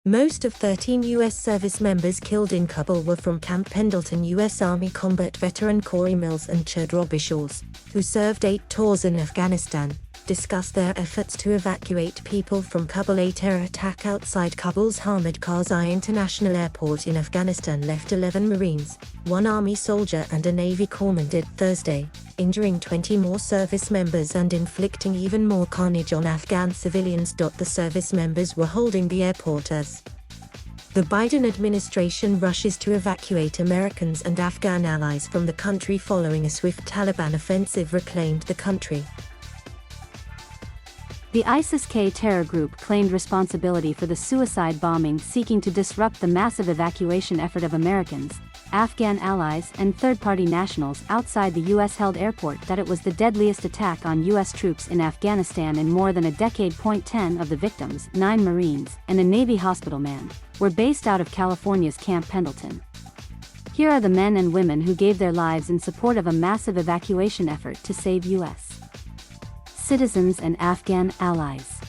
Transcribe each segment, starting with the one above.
Most of 13 U.S. service members killed in Kabul were from Camp Pendleton U.S. Army combat veteran Cory and Robichaux, who served 8 tours in Afghanistan, discussed their efforts to evacuate people from Kabul. A terror attack outside Kabul's Hamid Karzai International Airport in Afghanistan left 11 Marines, 1 Army soldier and a Navy corpsman dead Thursday, injuring 20 more service members and inflicting even more carnage on Afghan civilians. The service members were holding the airport as the Biden administration rushes to evacuate Americans and Afghan allies from the country following a swift Taliban offensive reclaimed the country. The ISIS-K terror group claimed responsibility for the suicide bombing seeking to disrupt the massive evacuation effort of Americans, Afghan allies and third-party nationals outside the U.S.-held airport. That it was the deadliest attack on U.S. troops in Afghanistan in more than a decade. 10 of the victims, 9 Marines and a Navy hospital man, were based out of California's Camp Pendleton. Here are the men and women who gave their lives in support of a massive evacuation effort to save U.S. citizens and Afghan allies.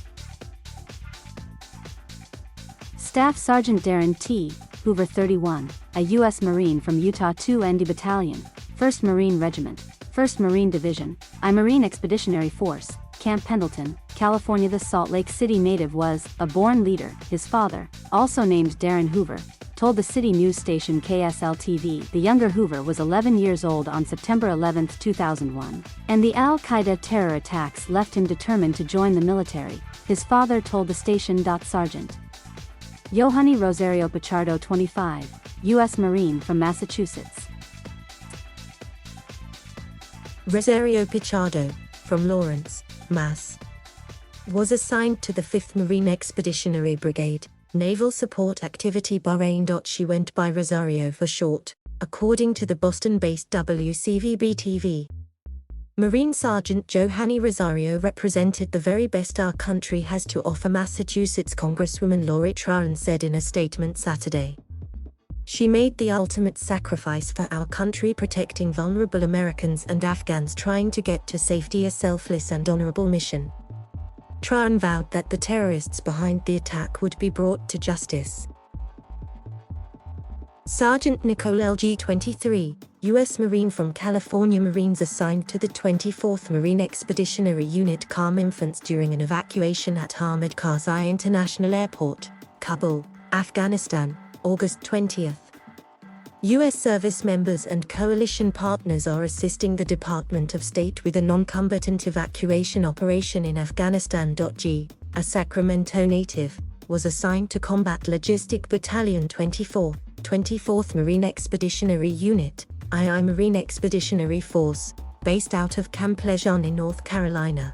Staff Sergeant Darren T. Hoover, 31, a U.S. Marine from Utah 2nd Battalion, 1st Marine Regiment, 1st Marine Division, I Marine Expeditionary Force, Camp Pendleton, California. The Salt Lake City native was a born leader. His father, also named Darren Hoover, told the city news station KSL-TV the younger Hoover was 11 years old on September 11, 2001, and the Al-Qaeda terror attacks left him determined to join the military, his father told the station. Sergeant Yohani Rosario Pichardo, 25, U.S. Marine from Massachusetts. Rosario Pichardo, from Lawrence, Mass., was assigned to the 5th Marine Expeditionary Brigade, Naval Support Activity Bahrain. She went by Rosario for short, according to the Boston-based WCVB-TV. Marine Sergeant Yohani Rosario represented the very best our country has to offer, Massachusetts Congresswoman Robichaux said in a statement Saturday. She made the ultimate sacrifice for our country, protecting vulnerable Americans and Afghans trying to get to safety, a selfless and honorable mission. Trahan vowed that the terrorists behind the attack would be brought to justice. Sergeant Nicole LG, 23, U.S. Marine from California, Marines assigned to the 24th Marine Expeditionary Unit, calm infants during an evacuation at Hamid Karzai International Airport, Kabul, Afghanistan, August 20. U.S. service members and coalition partners are assisting the Department of State with a non-combatant evacuation operation in Afghanistan. G, a Sacramento native, was assigned to Combat Logistic Battalion 24, 24th Marine Expeditionary Unit, II Marine Expeditionary Force, based out of Camp Pendleton in North Carolina.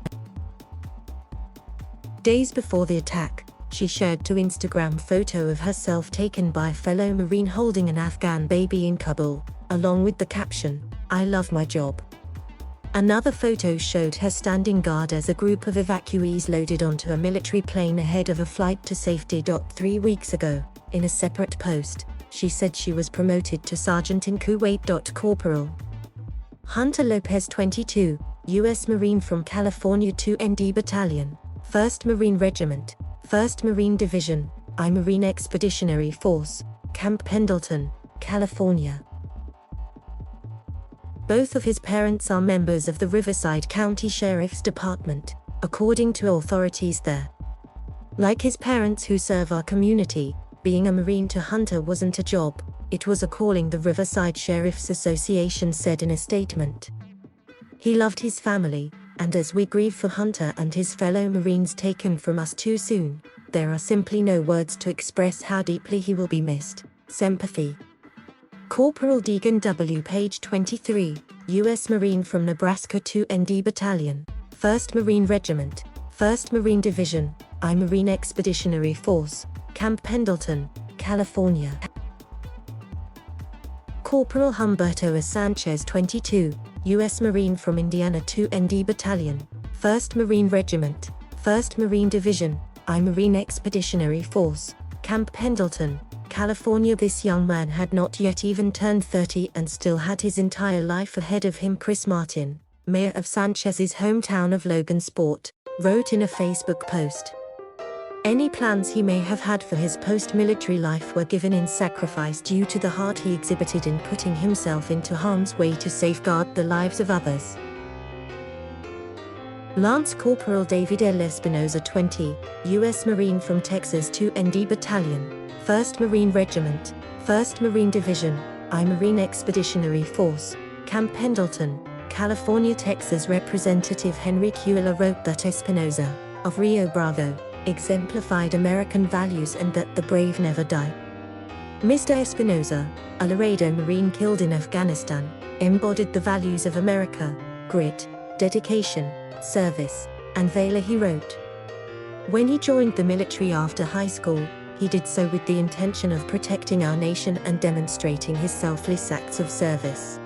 Days before the attack, she shared to Instagram photo of herself taken by a fellow Marine holding an Afghan baby in Kabul, along with the caption, "I love my job." Another photo showed her standing guard as a group of evacuees loaded onto a military plane ahead of a flight to safety. 3 weeks ago, in a separate post, she said she was promoted to sergeant in Kuwait. Corporal Hunter Lopez, 22, U.S. Marine from California 2nd Battalion, 1st Marine Regiment, 1st Marine Division, I Marine Expeditionary Force, Camp Pendleton, California. Both of his parents are members of the Riverside County Sheriff's Department, according to authorities there. Like his parents who serve our community, being a Marine to Hunter wasn't a job, it was a calling, the Riverside Sheriff's Association said in a statement. He loved his family, and as we grieve for Hunter and his fellow Marines taken from us too soon, there are simply no words to express how deeply he will be missed. Sympathy. Corporal Deegan W. Page, 23, U.S. Marine from Nebraska 2nd Battalion, 1st Marine Regiment, 1st Marine Division, I Marine Expeditionary Force, Camp Pendleton, California. Corporal Humberto A. Sanchez, 22, U.S. Marine from Indiana 2nd Battalion, 1st Marine Regiment, 1st Marine Division, I Marine Expeditionary Force, Camp Pendleton, California. This young man had not yet even turned 30 and still had his entire life ahead of him. Chris Martin, mayor of Sanchez's hometown of Logansport, wrote in a Facebook post. Any plans he may have had for his post-military life were given in sacrifice due to the heart he exhibited in putting himself into harm's way to safeguard the lives of others. Lance Corporal David L. Espinoza 20, U.S. Marine from Texas 2nd Battalion, 1st Marine Regiment, 1st Marine Division, I Marine Expeditionary Force, Camp Pendleton, California. Texas Representative Henry Cuella wrote that Espinoza, of Rio Bravo, exemplified American values and that the brave never die. Mr. Espinoza, a Laredo Marine killed in Afghanistan, embodied the values of America: grit, dedication, service, and valor, he wrote. When he joined the military after high school, he did so with the intention of protecting our nation and demonstrating his selfless acts of service.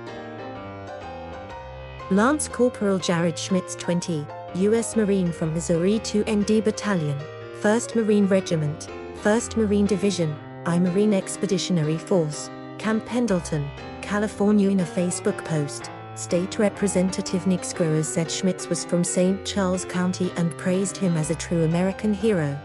Lance Corporal Jared Schmitz 20, U.S. Marine from Missouri 2nd Battalion, 1st Marine Regiment, 1st Marine Division, I Marine Expeditionary Force, Camp Pendleton, California. In a Facebook post, State Representative Nick Scroers said Schmitz was from St. Charles County and praised him as a true American hero.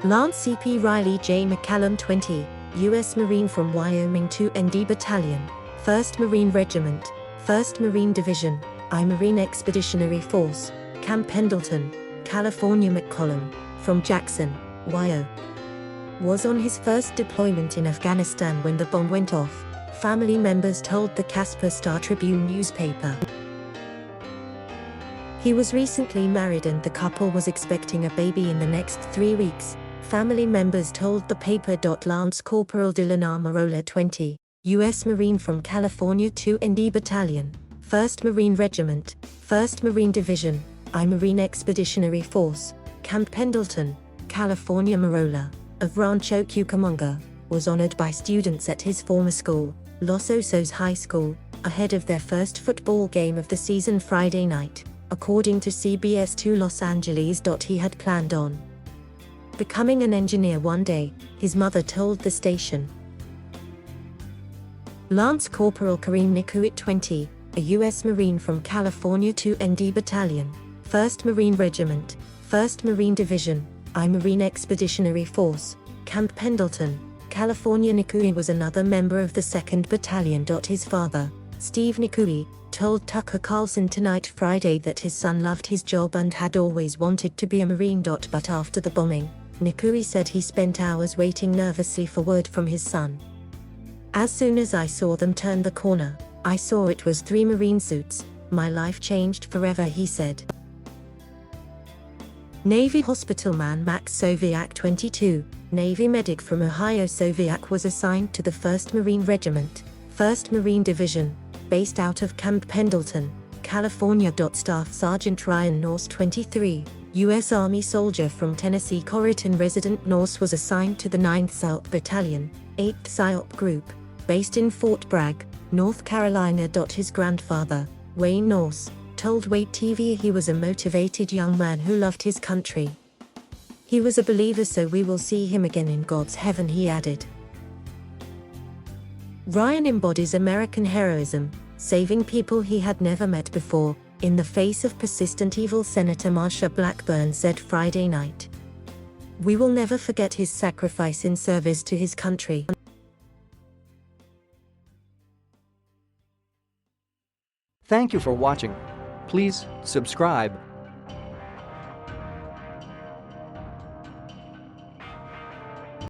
Lance C.P. Riley J. McCallum 20, U.S. Marine from Wyoming 2nd Battalion, 1st Marine Regiment, 1st Marine Division, I Marine Expeditionary Force, Camp Pendleton, California. McCollum, from Jackson, Wyoming, was on his first deployment in Afghanistan when the bomb went off, family members told the Casper Star-Tribune newspaper. He was recently married and the couple was expecting a baby in the next 3 weeks, family members told the paper. Lance Corporal Dylan Amarola 20, U.S. Marine from California 2nd Battalion, 1st Marine Regiment, 1st Marine Division, I Marine Expeditionary Force, Camp Pendleton, California. Marola, of Rancho Cucamonga, was honored by students at his former school, Los Osos High School, ahead of their first football game of the season Friday night, according to CBS 2 Los Angeles. He had planned on becoming an engineer one day, his mother told the station. Lance Corporal Kareem Nikuit 20, a U.S. Marine from California 2nd Battalion, 1st Marine Regiment, 1st Marine Division, I Marine Expeditionary Force, Camp Pendleton, California. Nikui was another member of the 2nd Battalion. His father, Steve Nikui, told Tucker Carlson Tonight Friday that his son loved his job and had always wanted to be a Marine. But after the bombing, Nikui said he spent hours waiting nervously for word from his son. As soon as I saw them turn the corner, I saw it was 3 Marine suits. My life changed forever, he said. Navy hospitalman Max Soviak 22, Navy medic from Ohio. Soviak was assigned to the 1st Marine Regiment, 1st Marine Division, based out of Camp Pendleton, California. Staff Sergeant Ryan Norse 23, U.S. Army soldier from Tennessee. Corriton resident Norse was assigned to the 9th PSYOP Battalion, 8th PSYOP Group, based in Fort Bragg, North Carolina. His grandfather, Wayne Norse, told Wait TV he was a motivated young man who loved his country. He was a believer, so we will see him again in God's heaven, he added. Ryan embodies American heroism, saving people he had never met before, in the face of persistent evil, Senator Marsha Blackburn said Friday night. We will never forget his sacrifice in service to his country. Thank you for watching. Please subscribe